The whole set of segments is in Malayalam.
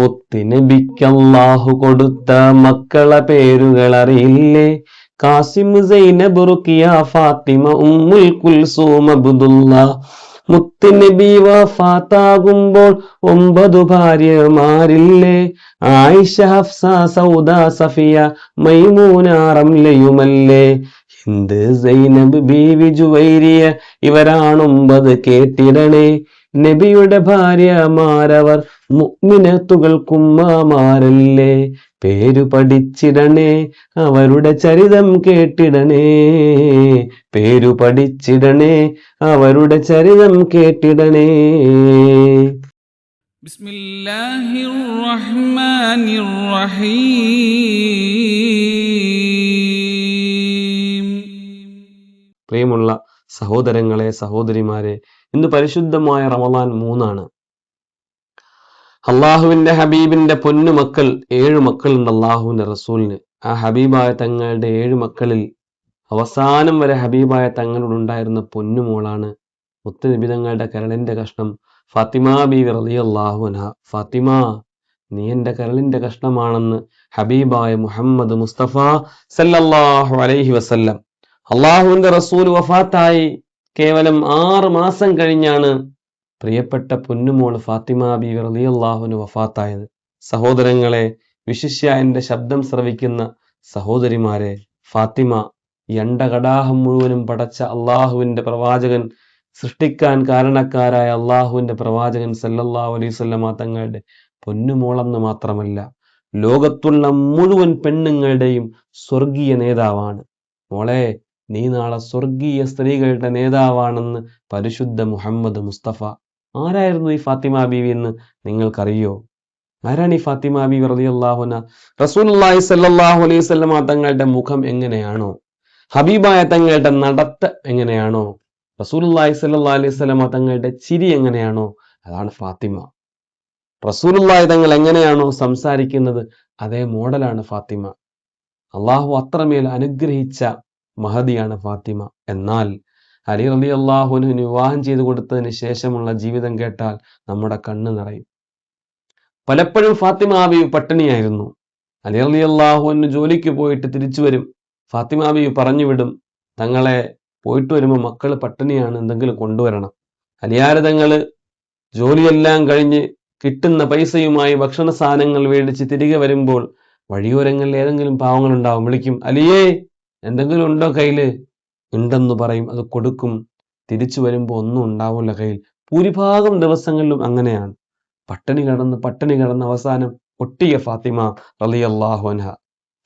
മുത്തുനബിക്കല്ലാഹു കൊടുത്ത മക്കളെ പേരുകൾ അറിയില്ലേ? കാസിം, സൈനബ്, റുഖിയ, ഫാത്തിമ, ഉമ്മുൽ കുൽസൂം, അബ്ദുള്ള. മുത്തുനബി വഫാത്താകുമ്പോൾ 9 ഭാര്യമാരില്ലേ? ആയിഷ, ഹഫ്സ, സൗദ, സഫിയ, മൈമൂന, റംലയുമല്ലേ? ഹിന്ദ്, സൈനബ്, ബീവി, ജുവൈരിയ ഇവരാണ് 9 കേട്ടിടണേ. നബിയുടെ ഭാര്യമാരവർ മുഅ്മിനത്തുകൾക്കുമ്മമാരല്ലേ? പേരു പഠിച്ചിടണേ, അവരുടെ ചരിതം കേട്ടിടണേ. പേരു പഠിച്ചിടണേ, അവരുടെ ചരിതം കേട്ടിടണേ. ബിസ്മില്ലാഹിർ റഹ്മാനിർ റഹീം. പ്രിയമുള്ള സഹോദരങ്ങളെ, സഹോദരിമാരെ, ഇന്ന് പരിശുദ്ധമായ റമദാൻ 3 അള്ളാഹുവിന്റെ ഹബീബിന്റെ പൊന്നു മക്കൾ 7 മക്കളുണ്ട് അള്ളാഹുവിന്റെ റസൂലിന്. ആ ഹബീബായ തങ്ങളുടെ 7 മക്കളിൽ അവസാനം വരെ ഹബീബായ തങ്ങളോടുണ്ടായിരുന്ന പൊന്നുമോളാണ് മുത്തുനബി തങ്ങളുടെ കരളിന്റെ കഷ്ണം ഫാത്തിമ ബീവി റളിയല്ലാഹു അൻഹ. ഫാത്തിമ, നീ എന്റെ കരളിന്റെ കഷ്ണമാണെന്ന് ഹബീബായ മുഹമ്മദ് മുസ്തഫ സല്ലല്ലാഹു അലൈഹി വസല്ലം. അള്ളാഹുവിന്റെ റസൂൽ വഫാത്തായി കേവലം 6 മാസം കഴിഞ്ഞാണ് പ്രിയപ്പെട്ട പൊന്നുമോള് ഫാത്തിമ ബീവി റളിയല്ലാഹു അൻഹ വഫാത്തായത്. സഹോദരങ്ങളെ, വിശിഷ്യ എന്റെ ശബ്ദം ശ്രവിക്കുന്ന സഹോദരിമാരെ, ഫാത്തിമ ഈ അണ്ടകടാഹം മുഴുവനും പടച്ച അള്ളാഹുവിന്റെ പ്രവാചകൻ, സൃഷ്ടിക്കാൻ കാരണക്കാരായ അള്ളാഹുവിന്റെ പ്രവാചകൻ സല്ലല്ലാഹു അലൈഹി വസല്ലമ തങ്ങളുടെ പൊന്നുമോളെന്ന് മാത്രമല്ല, ലോകത്തുള്ള മുഴുവൻ പെണ്ണുങ്ങളുടെയും സ്വർഗീയ നേതാവാണ്. മോളെ, നീ നാളെ സ്വർഗീയ സ്ത്രീകളുടെ നേതാവാണെന്ന് പരിശുദ്ധ മുഹമ്മദ് മുസ്തഫ. ആരായിരുന്നു ഈ ഫാത്തിമ ബീവി എന്ന് നിങ്ങൾക്കറിയോ? ആരാണ് ഈ ഫാത്തിമ ബീവി റളിയല്ലാഹു അൻഹ? റസൂലുള്ളാഹി സ്വല്ലല്ലാഹു അലൈഹി വസല്ലമ തങ്ങളുടെ മുഖം എങ്ങനെയാണോ, ഹബീബായ തങ്ങളുടെ നടത്ത എങ്ങനെയാണോ, റസൂലുള്ളാഹി സ്വല്ലല്ലാഹു അലൈഹി വസല്ലമ തങ്ങളുടെ ചിരി എങ്ങനെയാണോ, അതാണ് ഫാത്തിമ. റസൂലുള്ളാഹി തങ്ങൾ എങ്ങനെയാണോ സംസാരിക്കുന്നത്, അതേ മോഡലാണ് ഫാത്തിമ. അള്ളാഹു അത്രമേൽ അനുഗ്രഹിച്ച മഹദിയാണ് ഫാത്തിമ. എന്നാൽ അലി റളിയല്ലാഹു അൻഹു വിവാഹം ചെയ്തു കൊടുത്തതിന് ശേഷമുള്ള ജീവിതം കേട്ടാൽ നമ്മുടെ കണ്ണ് നിറയും. പലപ്പോഴും ഫാത്തിമ ബീവി പട്ടിണിയായിരുന്നു. അലി റളിയല്ലാഹു അൻഹു ജോലിക്ക് പോയിട്ട് തിരിച്ചു വരും. ഫാത്തിമ ബീവി പറഞ്ഞു വിടും, തങ്ങളെ പോയിട്ട് വരുമ്പോൾ മക്കള് പട്ടിണിയാണ്, എന്തെങ്കിലും കൊണ്ടുവരണം. അലിയാര് തങ്ങള് ജോലിയെല്ലാം കഴിഞ്ഞ് കിട്ടുന്ന പൈസയുമായി ഭക്ഷണ സാധനങ്ങൾ മേടിച്ച് തിരികെ വരുമ്പോൾ വഴിയോരങ്ങളിൽ ഏതെങ്കിലും പാവങ്ങളുണ്ടാവും. വിളിക്കും, അലിയേ എന്തെങ്കിലും ഉണ്ടോ കയ്യില്? ഉണ്ടെന്ന് പറയും, അത് കൊടുക്കും. തിരിച്ചു വരുമ്പോൾ ഒന്നും ഉണ്ടാവില്ല കയ്യിൽ. ഭൂരിഭാഗം ദിവസങ്ങളിലും അങ്ങനെയാണ്. പട്ടിണി കിടന്ന് അവസാനം ഒട്ടിയ ഫാത്തിമ റളിയല്ലാഹു അൻഹ.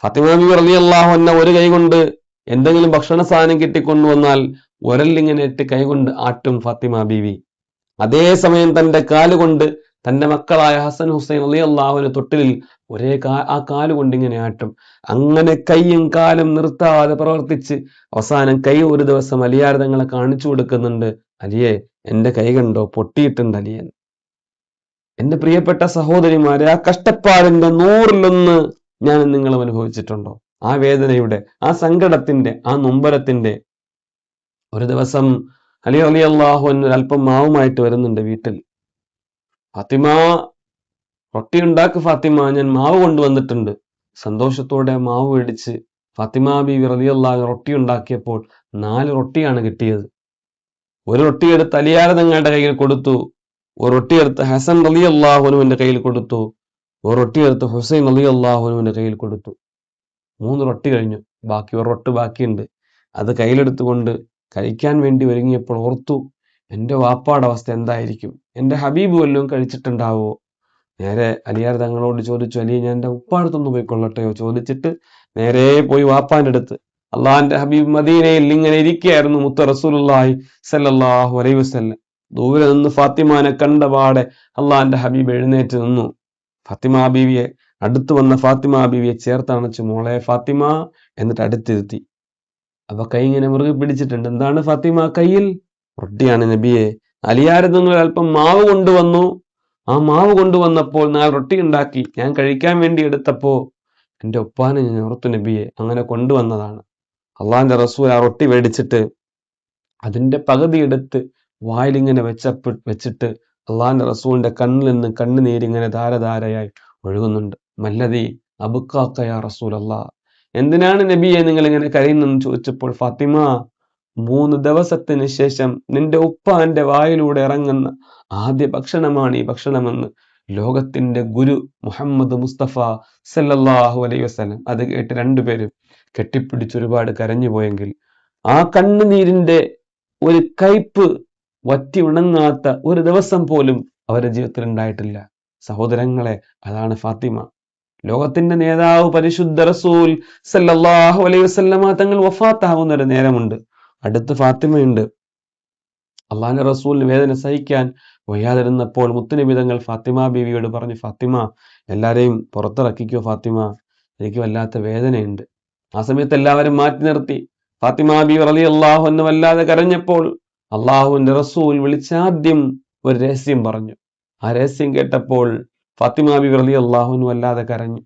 ഫാത്തിമ ബീവി റളിയല്ലാഹു അൻഹ ഒരു കൈ കൊണ്ട് എന്തെങ്കിലും ഭക്ഷണ സാധനം കിട്ടിക്കൊണ്ടുവന്നാൽ ഉരലിങ്ങനെ ഇട്ട് കൈകൊണ്ട് ആട്ടും ഫാത്തിമ ബീവി. അതേസമയം തന്റെ കാലുകൊണ്ട് തന്റെ മക്കളായ ഹസൻ ഹുസൈൻ റളിയല്ലാഹു അൻഹു തൊട്ടിലിൽ ആ കാലുകൊണ്ട് ഇങ്ങനെ ആട്ടും. അങ്ങനെ കൈയും കാലും നിർത്താതെ പ്രവർത്തിച്ച് അവസാനം കൈ ഒരു ദിവസം അലിയാർ തങ്ങളെ കാണിച്ചു കൊടുക്കുന്നുണ്ട്. അലിയെ, എന്റെ കൈ കണ്ടോ, പൊട്ടിയിട്ടുണ്ട് അലിയൻ. എന്റെ പ്രിയപ്പെട്ട സഹോദരിമാരെ, ആ കഷ്ടപ്പാടിന്റെ 100-1 ഞാൻ നിങ്ങളും അനുഭവിച്ചിട്ടുണ്ടോ? ആ വേദനയുടെ, ആ സങ്കടത്തിന്റെ, ആ നൊമ്പരത്തിന്റെ. ഒരു ദിവസം അലി റളിയല്ലാഹു അൻഹു അല്പം മാവുമായിട്ട് വരുന്നുണ്ട് വീട്ടിൽ. ഫാത്തിമ, റൊട്ടി ഉണ്ടാക്ക് ഫാത്തിമ, ഞാൻ മാവ് കൊണ്ടുവന്നിട്ടുണ്ട്. സന്തോഷത്തോടെ മാവ് മേടിച്ച് ഫാത്തിമ ബീവി റളിയല്ലാഹു അൻഹ റൊട്ടി ഉണ്ടാക്കിയപ്പോൾ 4 റൊട്ടിയാണ് കിട്ടിയത്. ഒരു റൊട്ടി എടുത്ത് അലിയാർ തങ്ങളുടെ കയ്യിൽ കൊടുത്തു. ഒരു റൊട്ടി എടുത്ത് ഹസൻ റളിയല്ലാഹു അൻഹുവിന്റെ കയ്യിൽ കൊടുത്തു. ഒരു റൊട്ടി എടുത്ത് ഹുസൈൻ റളിയല്ലാഹു അൻഹുവിന്റെ കയ്യിൽ കൊടുത്തു. 3 റൊട്ടി കഴിഞ്ഞു. ബാക്കി ഒരു റൊട്ടി ബാക്കിയുണ്ട്. അത് കയ്യിലെടുത്തുകൊണ്ട് കഴിക്കാൻ വേണ്ടി ഒരുങ്ങിയപ്പോൾ ഓർത്തു, എൻ്റെ വാപ്പാടെ അവസ്ഥ എന്തായിരിക്കും? എൻ്റെ ഹബീബ് വല്ലതും കഴിച്ചിട്ടുണ്ടാവോ? നേരെ അലിയാർ തങ്ങളോട് ചോദിച്ചു, അലി, ഞാൻ എൻ്റെ ഉപ്പാടത്തൊന്ന് പോയിക്കൊള്ളട്ടെയോ? ചോദിച്ചിട്ട് നേരെ പോയി വാപ്പാന്റെ അടുത്ത്. അള്ളാഹിന്റെ ഹബീബ് മദീനയിൽ ഇങ്ങനെ ഇരിക്കുകയായിരുന്നു. മുത്ത് റസൂലുള്ളാഹി സ്വല്ലല്ലാഹു അലൈഹി വസല്ലം. ദൂരെ നിന്ന് ഫാത്തിമാനെ കണ്ടപാടെ അള്ളാഹിന്റെ ഹബീബ് എഴുന്നേറ്റ് നിന്നു. ഫാത്തിമ ബീവിയെ അടുത്ത് വന്ന ഫാത്തിമ ബീവിയെ ചേർത്തണച്ചു, മോളെ ഫാത്തിമ, എന്നിട്ട് അടുത്തിരുത്തി. അപ്പൊ കൈ ഇങ്ങനെ മുറുകെ പിടിച്ചിട്ടുണ്ട്. എന്താണ് ഫാത്തിമ കയ്യിൽ? റൊട്ടിയാണ് നബിയെ. അലിയാർ തങ്ങൾ അല്പം മാവ് കൊണ്ടുവന്നു. ആ മാവ് കൊണ്ടുവന്നപ്പോൾ 4 റൊട്ടി ഉണ്ടാക്കി. ഞാൻ കഴിക്കാൻ വേണ്ടി എടുത്തപ്പോ എൻ്റെ ഉപ്പാനെ ഞാൻ ഓർത്തു നബിയെ, അങ്ങനെ കൊണ്ടുവന്നതാണ്. അള്ളാഹിന്റെ റസൂൽ ആ റൊട്ടി മേടിച്ചിട്ട് അതിന്റെ പകുതി എടുത്ത് വായിലിങ്ങനെ വെച്ചിട്ട് അള്ളാഹിന്റെ റസൂലിന്റെ കണ്ണിൽ നിന്ന് കണ്ണുനീരിങ്ങനെ ധാരധാരയായി ഒഴുകുന്നുണ്ട്. മല്ലദി അബ്ഖാക യാ റസൂലല്ലാഹ്, എന്തിനാണ് നബിയെ നിങ്ങൾ ഇങ്ങനെ കരയുന്നെന്ന് ചോദിച്ചപ്പോൾ ഫാത്തിമ, 3 ദിവസത്തിന് ശേഷം നിന്റെ ഉപ്പാന്റെ വായിലൂടെ ഇറങ്ങുന്ന ആദ്യ ഭക്ഷണമാണ് ഈ ഭക്ഷണമെന്ന് ലോകത്തിന്റെ ഗുരു മുഹമ്മദ് മുസ്തഫ സല്ലല്ലാഹു അലൈഹി വസല്ലം. അത് കേട്ട് രണ്ടുപേരും കെട്ടിപ്പിടിച്ച് ഒരുപാട് കരഞ്ഞു പോയെങ്കിൽ ആ കണ്ണുനീരിന്റെ ഒരു കയ്പ് വറ്റി ഉണങ്ങാത്ത ഒരു ദിവസം പോലും അവരുടെ ജീവിതത്തിൽ ഉണ്ടായിട്ടില്ല. സഹോദരങ്ങളെ, അതാണ് ഫാത്തിമ. ലോകത്തിന്റെ നേതാവ് പരിശുദ്ധ റസൂൽ സല്ലല്ലാഹു അലൈഹി വസല്ലമ തങ്ങൾ വഫാത്താകുന്ന ഒരു നേരമുണ്ട്. അടുത്ത് ഫാത്തിമയുണ്ട്. അള്ളാഹുവിന്റെ റസൂലിന് വേദന സഹിക്കാൻ വയ്യാതിരുന്നപ്പോൾ മുത്തുനബി തങ്ങൾ ഫാത്തിമ ബീവിയോട് പറഞ്ഞു, ഫാത്തിമ, എല്ലാരെയും പുറത്തിറക്കിക്കോ ഫാത്തിമ, എനിക്ക് വല്ലാത്ത വേദനയുണ്ട്. ആ സമയത്ത് എല്ലാവരും മാറ്റി നിർത്തി. ഫാത്തിമ ബീവി റളിയല്ലാഹു അൻഹ വല്ലാതെ കരഞ്ഞപ്പോൾ അള്ളാഹുവിന്റെ റസൂൽ വിളിച്ചാദ്യം ഒരു രഹസ്യം പറഞ്ഞു. ആ രഹസ്യം കേട്ടപ്പോൾ ഫാത്തിമ ബീവി റളിയല്ലാഹു അൻഹ വല്ലാതെ കരഞ്ഞു.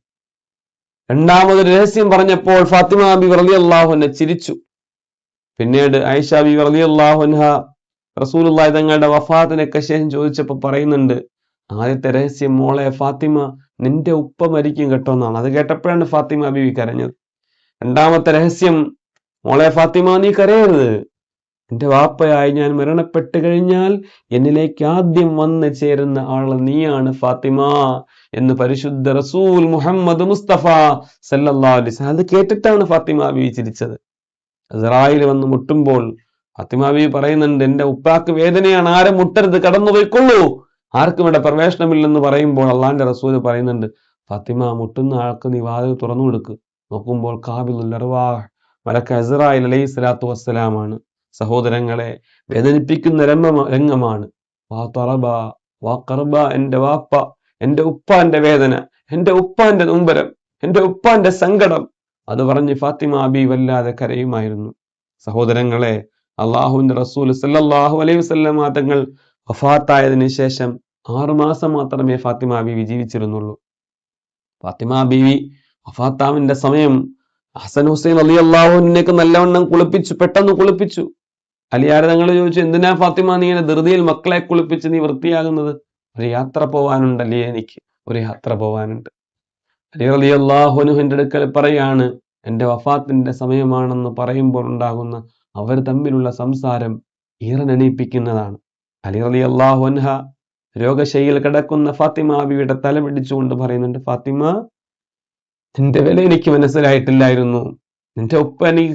രണ്ടാമതൊരു രഹസ്യം പറഞ്ഞപ്പോൾ ഫാത്തിമ ബീവി റളിയല്ലാഹു അൻഹ ചിരിച്ചു. പിന്നീട് ആയിഷ ബീവി റളിയല്ലാഹു അൻഹ റസൂലുള്ളാഹി തങ്ങളുടെ വഫാത്തിനൊക്കെ ശേഷം ചോദിച്ചപ്പോൾ പറയുന്നുണ്ട്, ആദ്യത്തെ രഹസ്യം, മോളെ ഫാത്തിമ, നിന്റെ ഉപ്പ മരിക്കും കേട്ടോ എന്നാണ്. അത് കേട്ടപ്പോഴാണ് ഫാത്തിമ ബീവി കരഞ്ഞത്. രണ്ടാമത്തെ രഹസ്യം, മോളെ ഫാത്തിമ, നീ കരയരുത്, എന്റെ വാപ്പയായി ഞാൻ മരണപ്പെട്ട് കഴിഞ്ഞാൽ എന്നിലേക്ക് ആദ്യം വന്ന് ചേരുന്ന ആൾ നീയാണ് ഫാത്തിമ എന്ന് പരിശുദ്ധ റസൂൽ മുഹമ്മദ് മുസ്തഫ സല്ലല്ലാഹു അലൈഹി വസല്ലം. അത് കേട്ടിട്ടാണ് ഫാത്തിമ ബീവി ചിരിച്ചത്. ഇസ്രായേൽ വന്ന് മുട്ടുമ്പോൾ ഫാത്തിമ ബീവി പറയുന്നുണ്ട്, എന്റെ ഉപ്പാക്ക് വേദനയാണ്, ആരും മുട്ടരുത്, കടന്നു പോയിക്കൊള്ളൂ, ആർക്കും ഇവിടെ പ്രവേശനമില്ലെന്ന് പറയുമ്പോൾ അള്ളാന്റെ റസൂൽ പറയുന്നുണ്ട്, ഫാത്തിമ, മുട്ടുന്ന ആൾക്ക് നീ വാതിൽ തുറന്നു കൊടുക്ക്. നോക്കുമ്പോൾ ഖാബിലുൽ അർവാഹ് മലക്ക് ഇസ്രായേൽ അലൈഹി സ്വലാത്തു വസ്സലാമാണ്. സഹോദരങ്ങളെ, വേദനിപ്പിക്കുന്ന രംഗമാണ്. വാ തറബ വാ കർബ, എന്റെ വാപ്പ, എന്റെ ഉപ്പാന്റെ വേദന, എന്റെ ഉപ്പാന്റെ നൊമ്പരം, എന്റെ ഉപ്പാന്റെ സങ്കടം, അത് പറഞ്ഞ് ഫാത്തിമ ബീവി വല്ലാതെ കരയുമായിരുന്നു. സഹോദരങ്ങളെ, അള്ളാഹുവിന്റെ റസൂൽ സല്ലല്ലാഹു അലൈഹി വസല്ലം തങ്ങൾ വഫാത്തായതിനു ശേഷം 6 മാസം മാത്രമേ ഫാത്തിമ ബീവി ജീവിച്ചിരുന്നുള്ളൂ. ഫാത്തിമ ബീവി വഫാത്താവിന്റെ സമയം ഹസൻ ഹുസൈൻ റളിയല്ലാഹു അൻഹുവിനെ നല്ലവണ്ണം കുളിപ്പിച്ചു, പെട്ടെന്ന് കുളിപ്പിച്ചു. അലിയാർ തങ്ങൾ ചോദിച്ചു, എന്തിനാ ഫാത്തിമ നീ ഇങ്ങനെ ധൃതിയിൽ മക്കളെ കുളിപ്പിച്ച് നീ വൃത്തിയാകുന്നത്? ഒരു യാത്ര പോവാനുണ്ടല്ലേ, എനിക്ക് ഒരു യാത്ര പോവാനുണ്ട്. അലി റളിയല്ലാഹു അൻഹുവിന്റെ അടുക്കൽ പറയാണ്, എന്റെ വഫാത്തിന്റെ സമയമാണെന്ന് പറയുമ്പോൾ ഉണ്ടാകുന്ന അവർ തമ്മിലുള്ള സംസാരം ഈറനണിയിപ്പിക്കുന്നതാണ്. അലി റളിയല്ലാഹു അൻഹ രോഗശൈലിയിൽ കിടക്കുന്ന ഫാത്തിമ ബീവിയുടെ തല പിടിച്ചുകൊണ്ട് പറയുന്നുണ്ട്, ഫാത്തിമ, നിന്റെ വില എനിക്ക് മനസ്സിലായിട്ടില്ലായിരുന്നു. നിന്റെ ഉപ്പ എനിക്ക്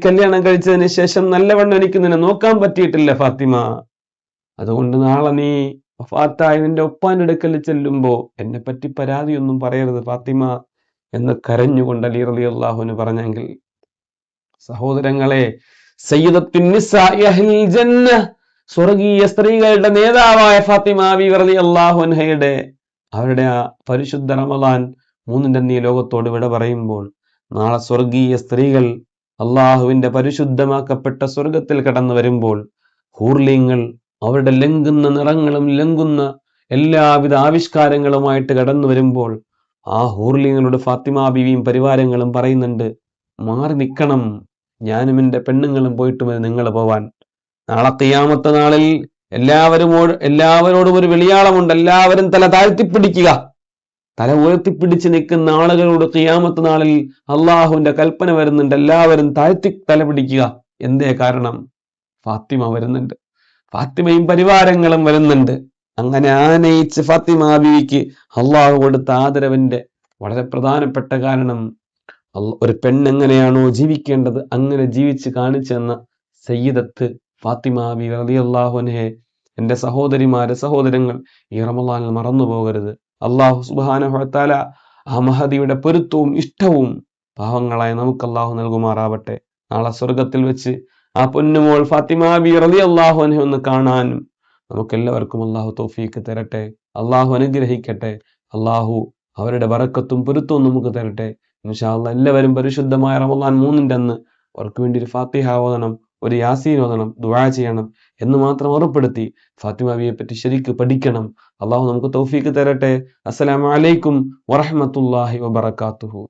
കല്യാണം കഴിച്ചതിന് ശേഷം നല്ലവണ്ണം എനിക്ക് നിന്നെ നോക്കാൻ പറ്റിയിട്ടില്ല ഫാത്തിമ. അതുകൊണ്ട് നാളെ നീ വഫാത്തായി നിന്റെ ഉപ്പാന്റെ അടുക്കൽ ചെല്ലുമ്പോ എന്നെ പറ്റി പരാതിയൊന്നും പറയരുത് ഫാത്തിമ എന്ന് കരഞ്ഞുകൊണ്ട് അലി റളിയല്ലാഹു അൻഹു പറഞ്ഞെങ്കിൽ, സഹോദരങ്ങളെ, സയ്യിദത്തുൻ നിസാഇ അഹ്ലിൽ ജന്ന, സ്വർഗീയ സ്ത്രീകളുടെ നേതാവായ ഫാത്തിമ ബീവി റളിയല്ലാഹു അൻഹയുടെ അവരുടെ ആ പരിശുദ്ധ റമളാൻ 3-ന്റെ അന്ന് ഈ ലോകത്തോട് വിട പറയുമ്പോൾ നാളെ സ്വർഗീയ സ്ത്രീകൾ അള്ളാഹുവിന്റെ പരിശുദ്ധമാക്കപ്പെട്ട സ്വർഗത്തിൽ കടന്നു വരുമ്പോൾ ഹൂർലിങ്ങൾ അവരുടെ ലംഘുന്ന നിറങ്ങളും ലംഘുന്ന എല്ലാവിധ ആവിഷ്കാരങ്ങളുമായിട്ട് കടന്നു വരുമ്പോൾ ആ ഹൂർലിങ്ങളോട് ഫാത്തിമ ബീവിയും പരിവാരങ്ങളും പറയുന്നുണ്ട്, മാറി നിൽക്കണം, ഞാനും എൻ്റെ പെണ്ണുങ്ങളും പോയിട്ട് മതി നിങ്ങൾ പോവാൻ. നാളെ ഖിയാമത്ത് നാളിൽ എല്ലാവരോടും ഒരു വെളിയാളമുണ്ട്, എല്ലാവരും തല താഴ്ത്തിപ്പിടിക്കുക. തല ഉയർത്തിപ്പിടിച്ച് നിൽക്കുന്ന ആളുകളോട് ഖിയാമത്ത് നാളിൽ അള്ളാഹുവിന്റെ കൽപ്പന വരുന്നുണ്ട്, എല്ലാവരും താഴ്ത്തി തല പിടിക്കുക. എന്തേ കാരണം? ഫാത്തിമ വരുന്നുണ്ട്, ഫാത്തിമയും പരിവാരങ്ങളും വരുന്നുണ്ട്. അങ്ങനെ ആനയിച്ച് ഫാത്തിമ ബീവിക്ക് അള്ളാഹു കൊടുത്ത ആദരവിന്റെ വളരെ പ്രധാനപ്പെട്ട കാരണം, ഒരു പെണ്ണെങ്ങനെയാണോ ജീവിക്കേണ്ടത് അങ്ങനെ ജീവിച്ച് കാണിച്ചെന്ന സയ്യിദത്ത് ഫാത്തിമ ബീവി റളിയല്ലാഹു അൻഹയെ എൻ്റെ സഹോദരങ്ങൾ ഈ റമളാനിൽ മറന്നു പോകരുത്. അള്ളാഹു സുബ്ഹാനഹു വ തആല ആ മഹദിയുടെ പൊരുത്തവും ഇഷ്ടവും പാവങ്ങളായ നമുക്ക് അള്ളാഹു നൽകുമാറാവട്ടെ. നാളെ സ്വർഗത്തിൽ വെച്ച് ആ പൊന്നുമോൾ ഫാത്തിമ ബീവി റളിയല്ലാഹു അൻഹ ഒന്ന് കാണാനും നമുക്കെല്ലാവർക്കും അള്ളാഹു തൗഫീഖ് തരട്ടെ. അള്ളാഹു അനുഗ്രഹിക്കട്ടെ. അള്ളാഹു അവരുടെ ബറക്കത്തും പൊരുത്തവും നമുക്ക് തരട്ടെ. ഇൻഷാ അല്ലാഹ് എല്ലാവരും പരിശുദ്ധമായ റമളാൻ 3-ന്റെ അന്ന് അവർക്ക് വേണ്ടി ഒരു ഫാത്തിഹ ഓതണം, ഒരു യാസീൻ ഓതണം, ദുആ ചെയ്യണം എന്ന് മാത്രം ഉറപ്പെടുത്തി ഫാത്തിമ ബീവിയെ പറ്റി ശരിക്ക് പഠിക്കണം. അള്ളാഹു നമുക്ക് തൗഫീഖ് തരട്ടെ. അസ്സലാമു അലൈക്കും വറഹ്മത്തുള്ളാഹി വബറകാതുഹു.